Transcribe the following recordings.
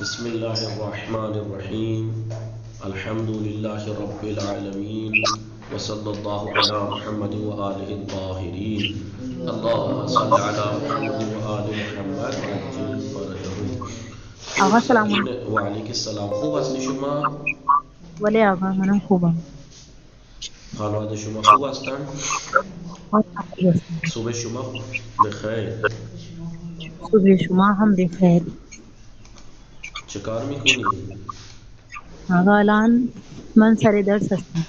بسم اللہ الرحمن الرحیم الحمد للہ رب العالمین وصلی اللہ علی محمد وآلہ الطاہرین اللہم صل علی محمد وآل محمد عجل فرجہم. آغا خوب السلام سکینہ علیکم. وعلیکم السلام. خوب هستی شما؟ ولی آقا منم خوبم. خانواده شما خوب هستند؟ خوبی هستم. صبح شما بخیر. صبح شما هم بخیر. چه کار میکنی؟ آقا الان من سر درس هستم.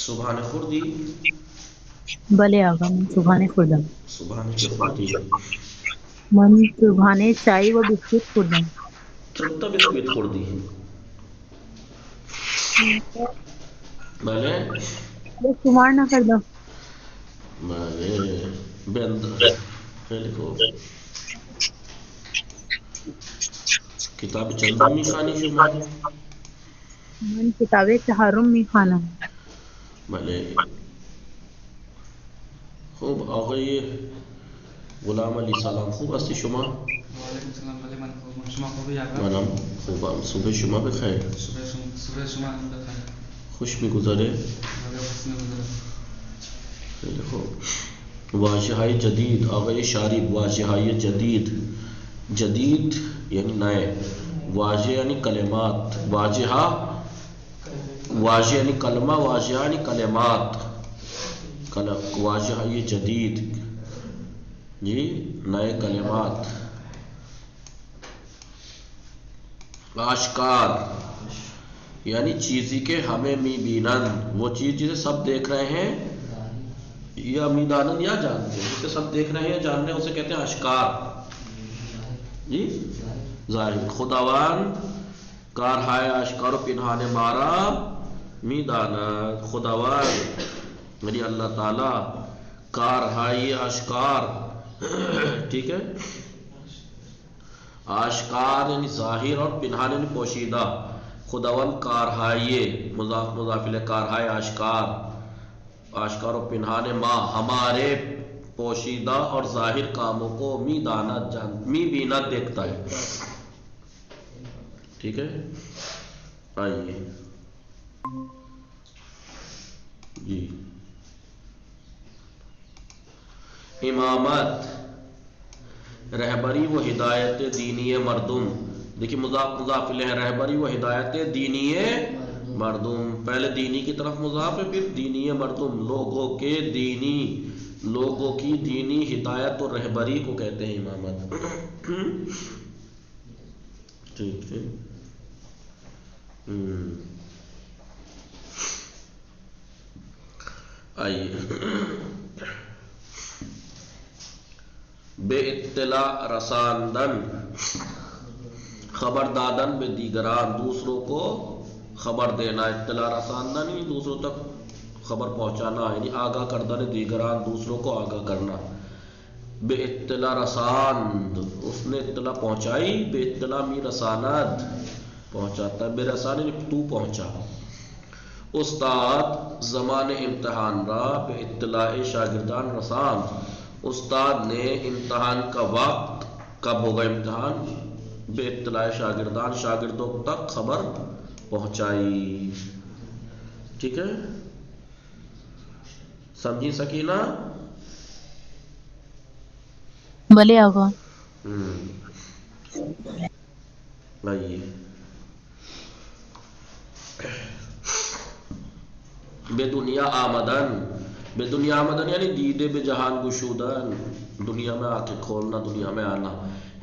صبحانه خوردی؟ بله آقا من صبحانه خوردم. صبحانه چه خوردی؟ من صبحانه چای و بسکوت خوردم. چطور بسکویت خوردی؟ بله؟ شمار نکردم. بله بند خیلی خوب. کتاب چندم میخوانی شما؟ من کتاب تحرم میخوانم. بله خوب. آقای غلام علی سلام، خوب هستی شما؟ وعلیکم السلام. بله من خوبم. شما خوبی آقا؟ منم خوبم. صبح شما بخیر. صبح شما هم بخیر. خوش میگذره؟ بله خوش می‌گذره. خیلی خوب. واژه های جدید آقای شارب. واژه های جدید، جدید یعنی نئے، واژه یعنی کلمات، واجہ واژه یعنی کلمہ، واژہ یعنی کلمات. واژہ های جدید جی نئے کلمات. آشکار یعنی چیزی کے ہمیں می بینن، وہ چیز جسے سب دیکھ رہے ہیں، یا میدانن یا جانتے ہیں، جسے سب دیکھ رہے ہیں جان رہے ہیں، اسے کہتے ہیں اشکار. جی ظاہر. خداوند کار ہائے اشکار و پنہانے مارا میدانا. خداوند یعنی اللہ تعالی، کار ہائی اشکار. ٹھیک ہے. آشکار یعنی ظاہر اور پنہان یعنی پوشیدہ. خداوند کارہائیے مضاف مضاف الیہ، کارہائے آشکار، آشکار و پنہان ما ہمارے پوشیدہ اور ظاہر کاموں کو می دانا می بینا دیکھتا ہے. ٹھیک ہے. آئیے جی. امامت رہبری و ہدایت دینی مردم. دیکھیے مضاف مضاف الیہ، رہبری و ہدایت دینی مردم. پہلے دینی کی طرف مضاف ہے، پھر دینی مردم، لوگوں کے دینی، لوگوں کی دینی ہدایت اور رہبری کو کہتے ہیں امامت. ٹھیک ہے. آئیے. بے اطلاع رساندن، خبر دادن بے دیگران، دوسروں کو خبر دینا. اطلاع رساندن یعنی دوسروں تک خبر پہنچانا، یعنی آگاہ کردن دیگران، دوسروں کو آگاہ کرنا. بے اطلاع رساند، اس نے اطلاع پہنچائی. بے اطلاع می رساند، پہنچاتا ہے. بے رسان یعنی تو پہنچا. استاد زمان امتحان را بے اطلاع شاگردان رساند. استاد نے امتحان کا وقت، کب ہوگا امتحان، بے اطلاع شاگردان، شاگردوں تک خبر پہنچائی. ٹھیک ہے. سمجھی سکینہ؟ بله آقا. آئیے. بے دنیا آمدن، بے دنیا آمدن یعنی دیدے بے جہان گشودن، دنیا میں آ کے کھولنا، دنیا میں آنا.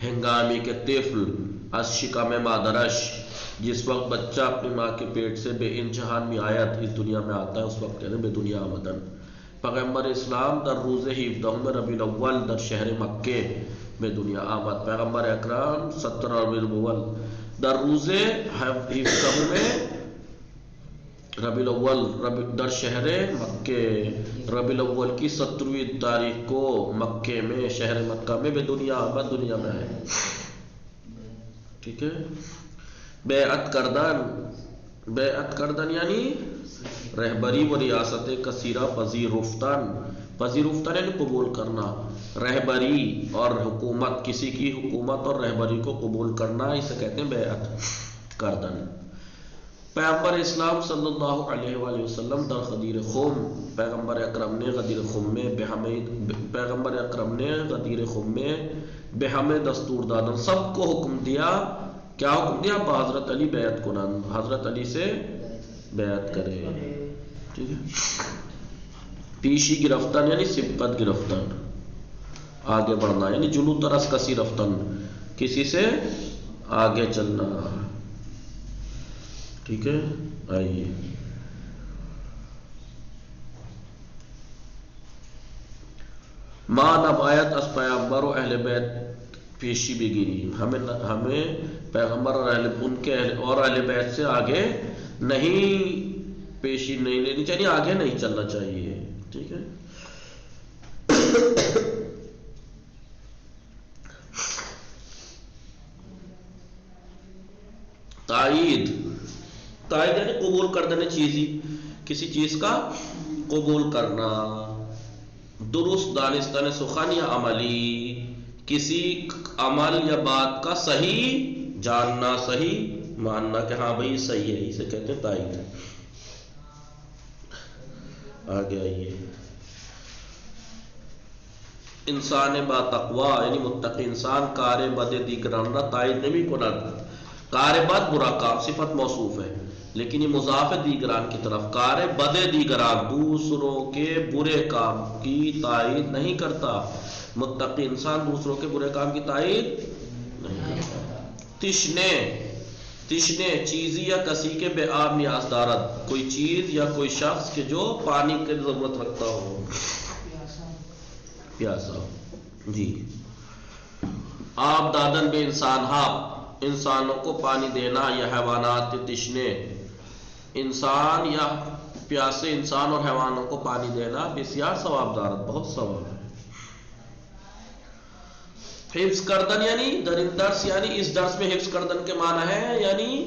ہنگامی کے طفل از شکم مادرش، جس وقت بچہ اپنی ماں کے پیٹ سے بے ان جہان میں آیت اس دنیا میں آتا ہے، اس وقت کہتے ہیں بے دنیا آمدن. پیغمبر اسلام در روز 17 ربیع الاول در شہر مکے بے دنیا آمد. پیغمبر اکرم 17 ربیع الاول در روز 17 میں ربیع الاول در شہر مکے، ربیع الاول کی 17ویں تاریخ کو مکے میں، شہر مکہ میں بے دنیا آمد، دنیا میں ہے. ٹھیک ہے. بیعت کردن، بیعت کردن یعنی رہبری و ریاست کثیرہ پذیرفتن یعنی قبول کرنا، رہبری اور حکومت، کسی کی حکومت اور رہبری کو قبول کرنا، اسے کہتے ہیں بیعت کردن۔ پیغمبر اسلام صلی اللہ علیہ وآلہ وسلم در غدیر خم، پیغمبر اکرم نے غدیر خم میں بہمیں دستور دادن، سب کو حکم دیا، کیا حکم دیا؟ حضرت علی بیعت کنن، حضرت علی سے بیعت کرے، ٹھیک ہے۔ پیشی گرفتن یعنی سبقت گرفتن، آگے بڑھنا، یعنی جلو ترس کسی رفتن، کسی سے آگے چلنا، ٹھیک ہے۔ آئیے ماں نبایت اس پیغمبر و اہل بیت پیشی بگیری، ہمیں پیغمبر اور اہل بیت سے آگے نہیں پیشی نہیں لینی چاہیے، آگے نہیں چلنا چاہیے، ٹھیک ہے۔ تائید یعنی قبول کر دینے چیزی، کسی چیز کا قبول کرنا، درست دانستان سخن یا عملی، کسی عمل یا بات کا صحیح جاننا، صحیح ماننا کہ ہاں بھائی صحیح ہے، اسے کہتے ہیں تائید۔ آگے آئیے، انسان با تقوی یعنی متقی انسان کار بد دیگران را تائید نمی کند، کار بد برا کام، صفت موصوف ہے لیکن یہ مضاف ہے دیگران کی طرف، کار بد دیگران دوسروں کے برے کام کی تائید نہیں کرتا، متقی انسان دوسروں کے برے کام کی تائید نہیں کرتا۔ تشنے چیزی یا کسی کے بے آب نیاز دارد، کوئی چیز یا کوئی شخص کے جو پانی کی ضرورت رکھتا ہو، پیاسا، جی۔ آب دادن بے انسان ہاپ، انسانوں کو پانی دینا، یا حیوانات تشنے، انسان یا پیاسے انسان اور حیوانوں کو پانی دینا، بسیار ثواب دارت، بہت ثواب ہے۔ حفظ کردن یعنی در این درس، یعنی اس درس میں حفظ کردن کے معنی ہے یعنی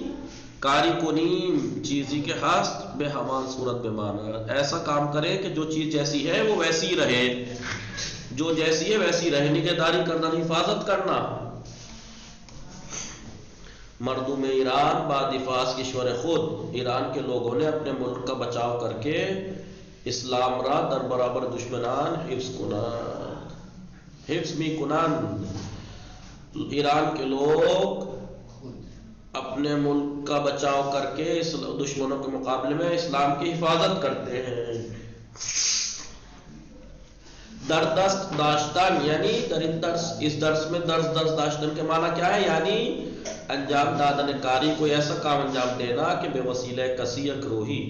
کاری کنیم چیزی کے ہست بے ہمان صورت بے معنی، ایسا کام کرے کہ جو چیز جیسی ہے وہ ویسی رہے، جو جیسی ہے ویسی رہے، نگہداری کرنا، حفاظت کرنا۔ مردم ایران با دفاع کشور خود، ایران کے لوگوں نے اپنے ملک کا بچاؤ کر کے اسلام را در برابر دشمنان حفظ کنند، حفظ می کنند، ایران کے لوگ اپنے ملک کا بچاؤ کر کے دشمنوں کے مقابلے میں اسلام کی حفاظت کرتے ہیں۔ در دست داشتن یعنی اس درس میں درس داشتن کے معنی کیا ہے؟ یعنی انجام دادن کاری، کوئی ایسا کام انجام دینا کہ بے وسیلہ کسی یا گروہی،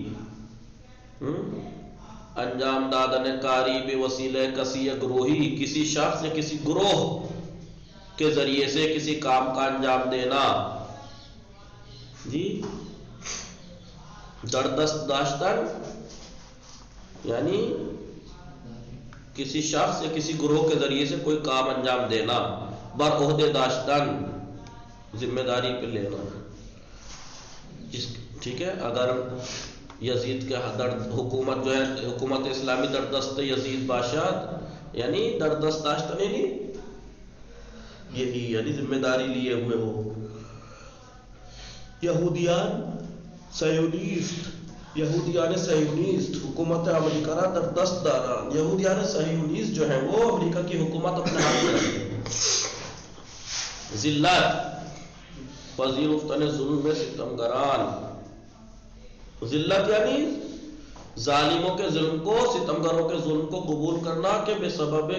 انجام دادن کاری بے وسیلہ کسی یا گروہی، کسی شخص یا کسی گروہ کے ذریعے سے کسی کام کا انجام دینا، جی۔ در دست داشتن یعنی کسی شخص یا کسی گروہ کے ذریعے سے کوئی کام انجام دینا، بر عہدے داشتن ذمہ داری پہ لینا، ٹھیک ہے۔ اگر یزید کے حکومت جو ہے حکومت اسلامی در دست یزید بادشاہ یعنی در دست داشتن یعنی یہی یعنی ذمہ داری لیے ہوئے ہو۔ یہودیان صہیونیست حکومت امریکہ را در دست داران، یہودیان صہیونیست جو ہیں وہ امریکہ کی حکومت اپنے ہاتھ میں رکھتے ہیں۔ ذلت پذیرفتن ظلم میں ستمگران، ذلت یعنی ظالموں کے ظلم کو، ستمگروں کے ظلم کو قبول کرنا کہ بے سبب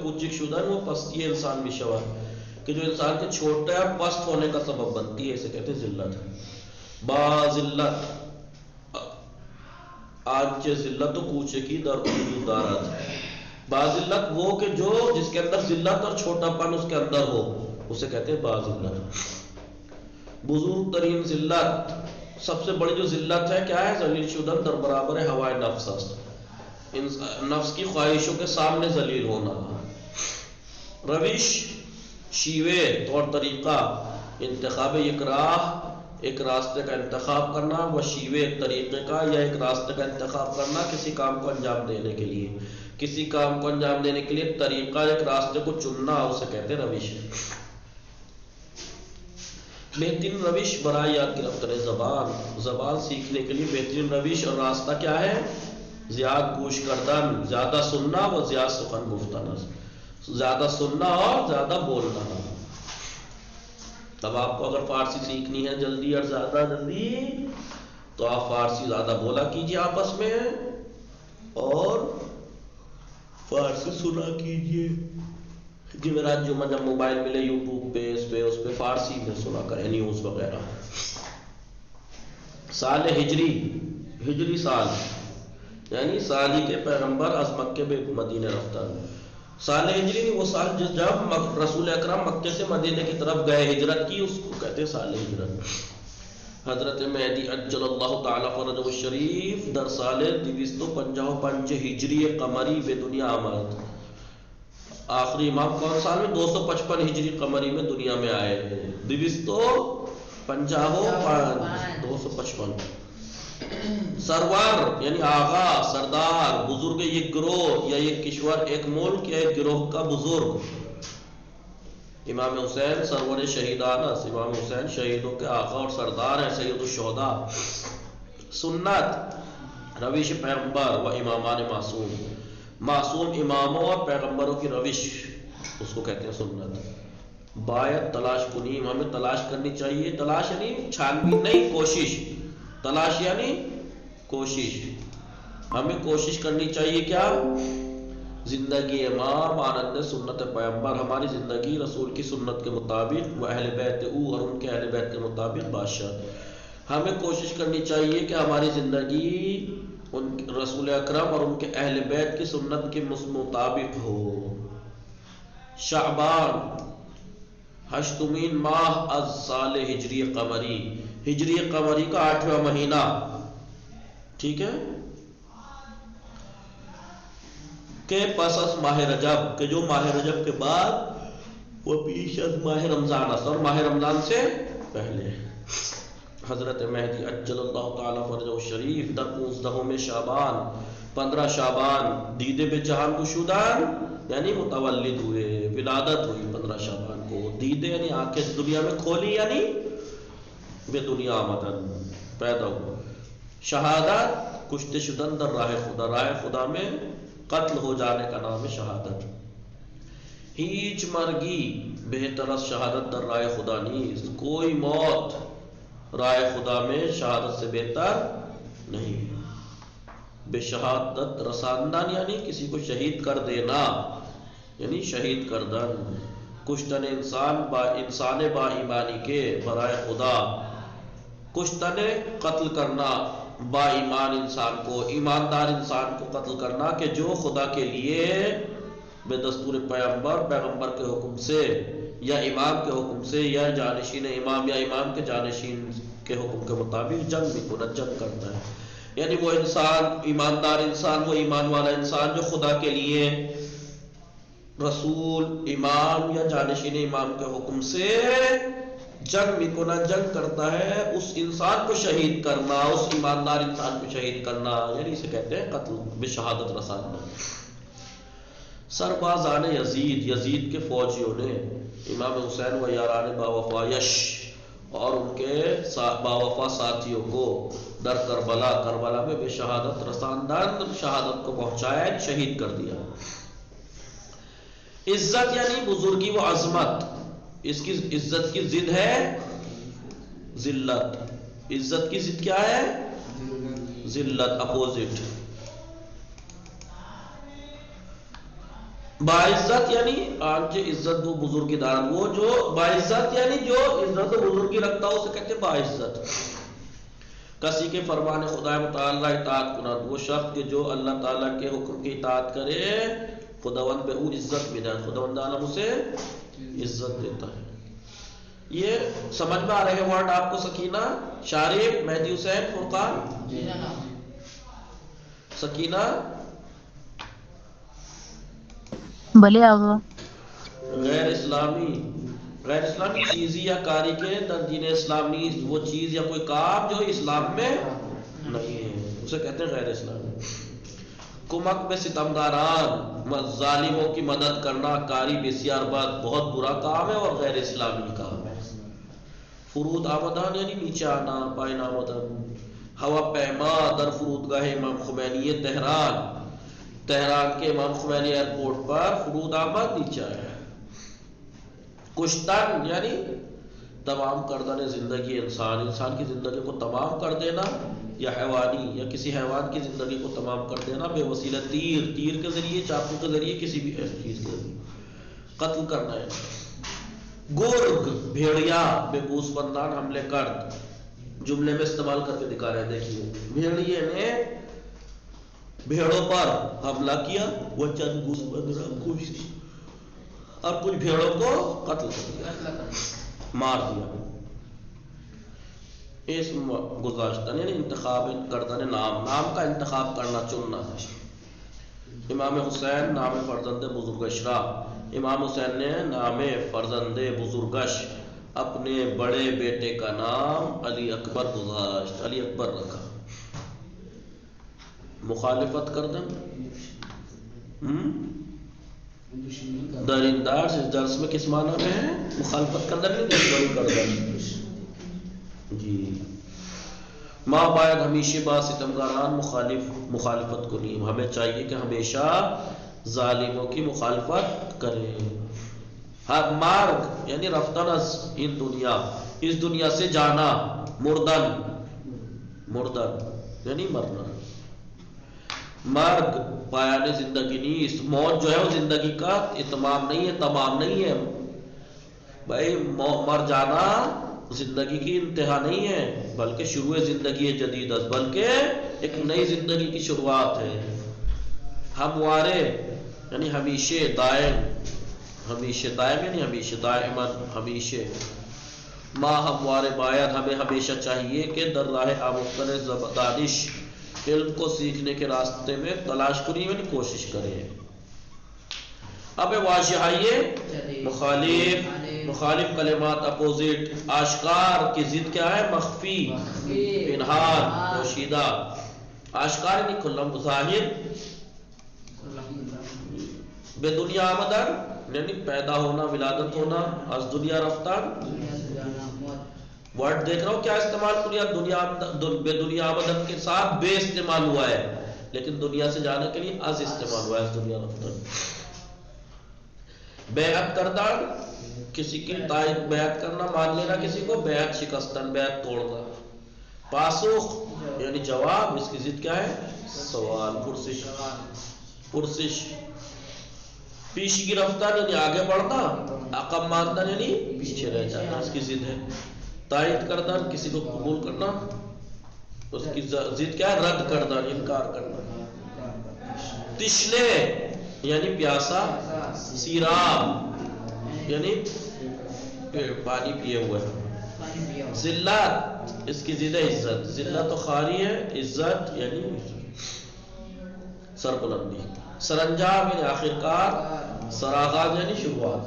کوچک شدن وہ پستی انسان بھی شوا، کہ جو انسان کے چھوٹے اور پست ہونے کا سبب بنتی ہے، اسے کہتے ہیں ذلت۔ با ذلت آج ذلت و کوچے کی در وجود دارت، با ذلت وہ کہ جو جس کے اندر ذلت اور چھوٹا پن اس کے اندر ہو، اسے کہتے ہیں با ذلت۔ بزرگ ترین ذلت، سب سے بڑی جو ذلت ہے کیا ہے؟ ذلیل شدن در برابر ہوائے نفس است، نفس کی خواہشوں کے سامنے ذلیل ہونا۔ روش شیوے طور طریقہ، انتخاب یک راہ ایک راستے کا انتخاب کرنا، وشیوے ایک طریقے کا، یا ایک راستے کا انتخاب کرنا کسی کام کو انجام دینے کے لیے. کسی کام کو انجام دینے کے لیے طریقہ، ایک راستے کو چننا، اسے کہتے ہیں روش. بہترین روش برائے یاد گرفت کریں زبان سیکھنے کے لیے بہترین روش اور راستہ کیا ہے؟ زیاد گوش کردن، زیادہ سننا و زیاد سخن گفتن، زیادہ سننا اور زیادہ بولنا. اب آپ کو اگر فارسی سیکھنی ہے جلدی اور زیادہ جلدی، تو آپ فارسی زیادہ بولا کیجیے آپس میں اور فارسی سنا کیجیے. جمعرات جمعہ جب موبائل ملے یوٹیوب پہ اس پہ فارسی میں سنا کریں نیوز وغیرہ. سال ہجری سال یعنی سال ہی کے پیغمبر از مکے بے مدینہ رفتہ. سال ہجری نہیں، وہ سال جب رسول اکرم مکے سے مدینے کی طرف گئے، ہجرت کی، اس کو کہتے ہیں سال ہجرت. حضرت مہدی عجل اللہ تعالی فرجہ الشریف در سال 255 ہجری قمری بے دنیا آمد. آخری امام کون سال میں؟ 255 ہجری قمری میں دنیا میں آئے. 255 سرور یعنی آغا، سردار، بزرگ ایک گروہ یا ایک کشور، ایک ملک یا ایک گروہ کا بزرگ. امام حسین سرور شہیدان، امام حسین شہیدوں کے آقا اور سردار ہیں، سید الشہداء. سنت روش پیغمبر و امامان معصوم اماموں اور پیغمبروں کی روش، اس کو کہتے ہیں سنت. باید تلاش کنیم، ہمیں تلاش کرنی چاہیے. تلاش یعنی چھانبین نہیں، کوشش. تلاش یعنی کوشش. ہمیں کوشش کرنی چاہیے کیا؟ زندگی امام آنند سنت پیغمبر، ہماری زندگی رسول کی سنت کے مطابق، وہ اہل بیت اور ان کے اہل بیت کے مطابق بادشاہ. ہمیں کوشش کرنی چاہیے کہ ہماری زندگی رسول اکرم اور ان کے اہل بیت کی سنت کے مطابق ہو. شعبان ہشتمین ماہ از سال ہجری قمری، ہجری قمری کا 8واں مہینہ. ٹھیک ہے، کہ پس از ماہ رجب، کہ جو ماہ رجب کے بعد وہ پیش از ماہ رمضان است، اور ماہ رمضان سے پہلے. حضرت مہدی عجل اللہ تعالی فرجہ الشریف در 15 شعبان 15 شعبان دیدے بے جہان گشودان یعنی متولد ہوئے، ولادت ہوئی 15 شعبان کو. دیدے یعنی آنکھیں دنیا میں کھولی، یعنی بے دنیا آمدن پیدا ہوا. شہادت کشتے شدن در راہ خدا، راہ خدا میں قتل ہو جانے کا نام ہے شہادت. ہیچ مرگی بہتر از شہادت در راہ خدا نیست، کوئی موت راہ خدا میں شہادت سے بہتر نہیں. بے شہادت رساندن یعنی کسی کو شہید کر دینا، یعنی شہید کردن. کشتن انسان با ایمانی کے برائے خدا، کشتن قتل کرنا با ایمان انسان کو، ایماندار انسان کو قتل کرنا کہ جو خدا کے لیے بے دستور پیغمبر کے حکم سے یا امام کے حکم سے یا جانشین امام یا امام کے جانشین کے حکم کے مطابق جنگ بھی کنت جنگ کرتا ہے. یعنی وہ انسان ایماندار انسان، وہ ایمان والا انسان جو خدا کے لیے رسول، امام یا جانشین امام کے حکم سے جنگ بھی کنت جنگ کرتا ہے، اس انسان کو شہید کرنا، اس ایماندار انسان کو شہید کرنا، یعنی اسے کہتے ہیں قتل بے شہادت رساندہ. سربازان یزید کے فوجیوں نے امام حسین و یاران باوفا یش اور ان کے باوفا ساتھیوں کو در کربلا میں بے شہادت رساندن شہادت کو پہنچایا، شہید کر دیا. عزت یعنی بزرگی و عظمت، اس کی عزت کی ضد ہے ذلت. عزت کی ضد کیا ہے؟ ذلت، اپوزٹ. باعزت یعنی آنچ عزت و بزرگی دارن، وہ جو باعزت یعنی جو عزت و بزرگی رکھتا ہو اسے کہتے ہیں باعزت. کسی کے فرمان خدا متعالی اطاعت کند، وہ شخص کے جو اللہ تعالیٰ کے حکم کی اطاعت کرے خداوند بے او عزت میں جائے، خداوند عالم اسے عزت دیتا ہے. یہ سمجھ میں آ رہے ہیں ورڈ آپ کو؟ سکینہ، شارف، مہدی حسین، فرقان، سکینہ. بھلے آغا. غیر اسلامی غیر اسلامی چیز یا کاری کے در دین اسلام نہیں، وہ چیز یا کوئی کام جو اسلام میں نہیں ہے اسے کہتے ہیں غیر اسلامی. کمک میں ستمگاران، ظالموں کی مدد کرنا، کاری بسیار بد بہت برا کام ہے اور غیر اسلامی کام ہے. فرود آمدان یعنی نیچے آنا، پائن آمدن. ہوا پیما در فرودگاہ امام خمینی تہران، تہران کے امام خمینی ایئرپورٹ پر فرود آمد نیچے آیا. کشتن یعنی تمام کردن زندگی انسان، انسان کی زندگی کو تمام کر دینا، یا حیوانی یا کسی حیوان کی زندگی کو تمام کر دینا بے وسیلہ تیر، تیر کے ذریعے، چاقو کے ذریعے، کسی بھی چیز کے ذریعے قتل کرنا ہے. گرگ بھیڑیا بے گوسفندان حملے کرد، جملے میں استعمال کر کے دکھا رہے ہیں. دیکھیے بھیڑیے نے بھیڑوں پر حملہ کیا، وہ چند گوسفند کوشش اور کچھ بھیڑوں کو قتل کر دیا، مار دیا. اسم گذاشتہ یعنی انتخاب کردن نام، نام کا انتخاب کرنا، چننا. امام حسین نام فرزند بزرگش را، امام حسین نے نام فرزند بزرگش اپنے بڑے بیٹے کا نام علی اکبر گذاشت، علی اکبر رکھا. مخالفت کردن درنداز، اس درس میں کس معنی میں ہے؟ مخالفت کردن نہیں، دشمنی کردن. جی ماں باید ہمیشہ با ستمگاران مخالفت کنیم، ہمیں چاہیے کہ ہمیشہ ظالموں کی مخالفت کریں. ہر مارگ یعنی رفتن از ان دنیا، اس دنیا سے جانا. مردن، مردن یعنی مرنا. مرگ پایان زندگی نہیں، موت جو ہے وہ زندگی کا اتمام نہیں ہے، تمام نہیں ہے. بھائی مر جانا زندگی کی انتہا نہیں ہے، بلکہ شروع زندگی جدید، بلکہ ایک نئی زندگی کی شروعات ہے. ہموارے یعنی ہمیشہ، دائم، ہمیشہ دائم یعنی ہمیشہ، دائماً ہمیشہ. ما ہموارے باید ہمیں ہمیشہ چاہیے کہ در راہ آموختن دانش، علم کو سیکھنے کے راستے میں تلاش کریں یعنی کوشش کریں. اب واضح آئیے مخالف، مخالف کلمات اپوزٹ. آشکار کی ضد کیا ہے؟ مخفی، پنہان، پوشیدہ. آشکار یعنی کھلا، ظاہر. بے دنیا آمدن یعنی پیدا ہونا، ولادت ہونا. از دنیا رفتن، ورڈ دیکھ رہا ہوں کیا استعمال کیا، دنیا بے دنیا آمدن کے ساتھ بے استعمال ہوا ہے، لیکن دنیا سے جانے کے لیے از استعمال ہوا ہے، از دنیا رفتن. بیعت کردن کسی کی تائید، بیعت کرنا، مان لینا کسی کو. بیعت شکستن، بیعت توڑنا. پاسخ یعنی جواب، اس کی ضد کیا ہے؟ سوال، پرسش، پرسش. پیشگی رفتن یعنی آگے بڑھنا. عقب ماندن یعنی پیچھے رہ جانا، اس کی ضد ہے. تائید کردن کسی کو قبول کرنا، اس کی ضد کیا ہے؟ رد کردن، انکار کرنا. تشنے یعنی پیاسا. سیراب یعنی پانی پیے ہوئے. ذلت اس کی ضد ہے عزت. ذلت تو خاری ہے، عزت یعنی سربلندی. سرانجام یعنی آخرکار. سراغاز یعنی شروعات.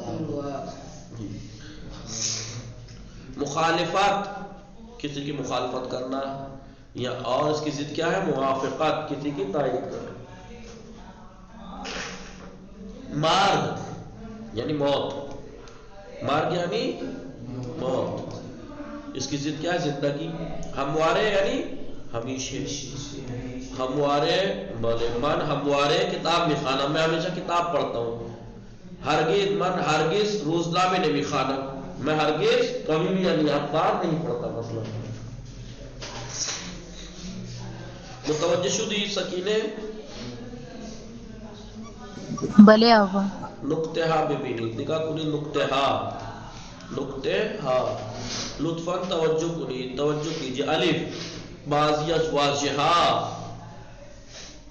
مخالفت کسی کی مخالفت کرنا، یا اور اس کی ضد کیا ہے؟ موافقت کسی کی تائید کرنا. مارگ یعنی موت. مارگ یعنی موت، اس کی ضد کیا ہے؟ زندگی. ہموارے یعنی ہمیشہ. ہموارے بولے من ہموارے کتاب میں خانہ، میں ہمیشہ کتاب پڑھتا ہوں. ہرگز من ہرگز روزنامے نے بھی خانہ، میں ہرگز کبھی بھی یعنی اخبار نہیں پڑھتا. مثلا متوجہ شدی سکینے بلے آقا. نقطہ ہا ببینی، نگاہ کنی نقطہ ہا، نقطہ ہا. لطفاً توجہ کنی، توجہ کیجیے. الف بعضیت واضحہ،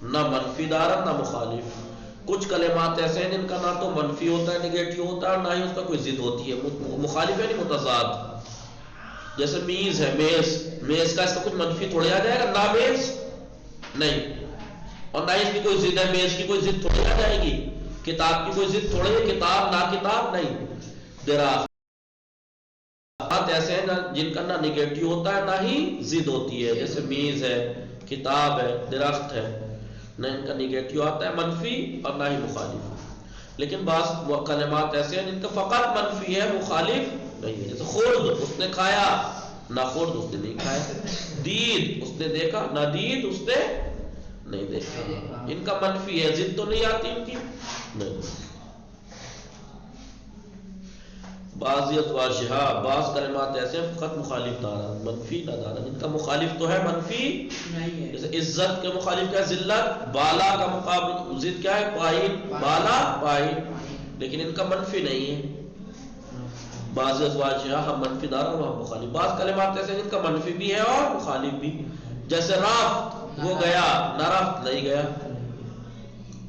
نہ منفی دارت نہ مخالف. کچھ کلمات ایسے ہیں جن کا نہ تو منفی ہوتا ہے، نگیٹو ہوتا ہے، اور نہ ہی اس کا کوئی ضد ہوتی ہے. مخالف یعنی متضاد. جیسے میز ہے، میز، میز کا اس کا کچھ منفی تھوڑے آ جائے گا، نہ میز نہیں، اور نہ اس کی کوئی ضد ہے، میز کی کوئی ضد تھوڑی آ جائے گی. کتاب کی کوئی ضد تھوڑی ہے، کتاب نہ کتاب نہیں. درا کلمات ایسے ہیں جن کا نہ نگیٹو ہوتا ہے نہ ہی ضد ہوتی ہے، جیسے میز ہے، کتاب ہے، درخت ہے، نہ ان کا نگیٹو آتا ہے منفی اور نہ ہی مخالف۔ لیکن بعض کلمات ایسے ہیں جن کا فقط منفی ہے، مخالف نہیں ہے، جیسے خرد، اس نے کھایا، نہ خرد اس نے نہیں کھایا، دید، اس نے دیکھا، نہ دید اس نے نہیں دیکھا، ان کا منفی ہے، ضد تو نہیں آتی ان کی نہیں۔ بعض ازواجہا، بعض کلمات ایسے ہیں فقط مخالف دارا، منفی نہ دارا، ان کا مخالف تو ہے منفی نہیں ہے، جیسے عزت کے مخالف کیا ہے ذلت، بالا کا مقابل ضد کیا ہے پائن، بالا پائن، لیکن ان کا منفی نہیں ہے۔ بعض ازواجہا ہم منفی دارا وہاں مخالف، بعض کلمات ایسے ہیں جن کا منفی بھی ہے اور مخالف بھی، جیسے رفت، وہ گیا، نہ رفت نہیں گیا،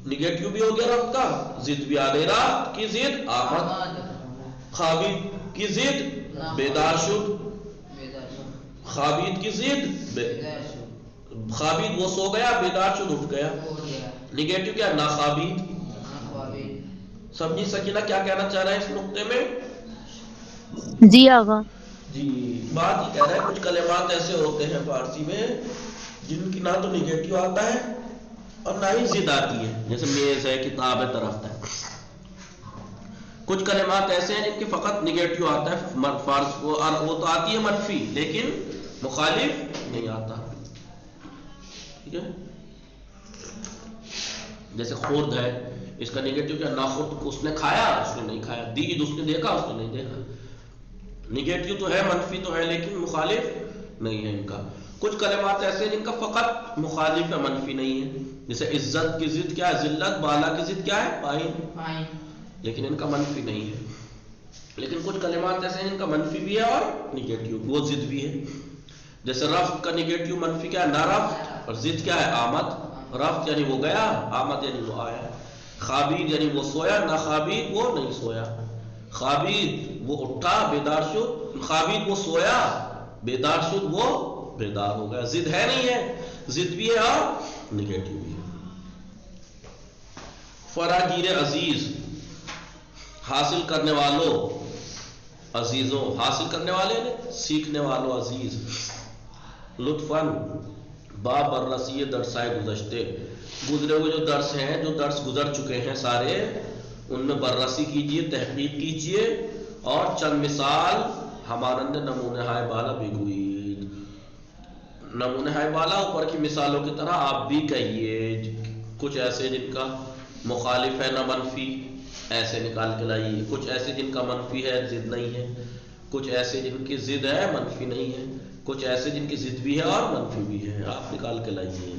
نگیٹو بھی ہو گیا رفت کا، ضد بھی آ گئی، رفت کی ضد آمد، خابید کی ضد بیدار شد، خابید کی ضد خابید وہ سو گیا، بیدار شد اٹھ گیا، نگیٹو کیا نا خابید۔ سمجھی سکینہ کیا کہنا چاہ رہا ہے اس نقطے میں؟ جی آقا۔ جی بات یہ کہہ رہا ہے کچھ کلمات ایسے ہوتے ہیں فارسی میں جن کی نہ تو نگیٹو آتا ہے اور نہ ہی ضد آتی ہے، جیسے میز ہے، کتاب ہے، درخت ہے۔ کچھ کلمات ایسے ہیں جن کی فقط نگیٹو آتا ہے فارس کو، اور وہ تو آتی ہے منفی لیکن مخالف نہیں آتا، ٹھیک ہے؟ جیسے خرد ہے، اس کا نگیٹو کیا نا خرد، اس نے کھایا، اس نے نہیں کھایا، دید اس نے دیکھا، اس نے نہیں دیکھا، نگیٹو تو ہے منفی تو ہے لیکن مخالف نہیں ہے ان کا۔ کچھ کلمات ایسے ہیں جن کا فقط مخالف ہے منفی نہیں ہے، جیسے عزت کی ضد کیا ہے ذلت، بالا کی ضد کیا ہے پائن، لیکن ان کا منفی نہیں ہے۔ لیکن کچھ کلمات ایسے ہیں جن کا منفی بھی ہے اور نگیٹو وہ ضد بھی ہے، جیسے رفت کا نگیٹو منفی کیا ہے نہ رفت، اور ضد کیا ہے آمد، رفت یعنی وہ گیا، آمد یعنی وہ آیا، خابید یعنی وہ سویا، نہ خابید وہ نہیں سویا، خابید وہ اٹھا بیدار شد، خابید وہ سویا، بیدار شد وہ بیدار ہو گیا، ضد ہے نہیں ہے، ضد بھی ہے اور نگیٹو بھی ہے۔ فراگیر عزیز، حاصل کرنے والوں، عزیزوں، حاصل کرنے والے نے سیکھنے والوں عزیز، لطفاً باب بررسی درسائے گزشتے، گزرے ہوئے جو درس ہیں، جو درس گزر چکے ہیں سارے، ان میں بررسی کیجئے، تحقیق کیجئے، اور چند مثال ہمارا نمونہ ہائے بالا بگوید، نمونہ ہائے بالا اوپر کی مثالوں کی طرح آپ بھی کہیے، کچھ ایسے جن کا مخالف ہے نہ منفی ایسے نکال کے لائیے، کچھ ایسے جن کا منفی ہے ضد نہیں ہے، کچھ ایسے جن کی ضد ہے منفی نہیں ہے، کچھ ایسے جن کی ضد بھی ہے اور منفی بھی ہے، آپ نکال کے لائیے۔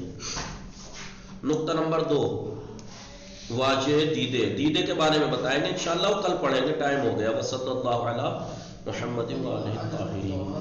نقطہ نمبر 2، واجہ دیدے، دیدے کے بارے میں بتائیں گے انشاءاللہ، کل پڑھیں گے، ٹائم ہو گیا۔ وصلی اللہ علی محمد وآلہ الطاہرین۔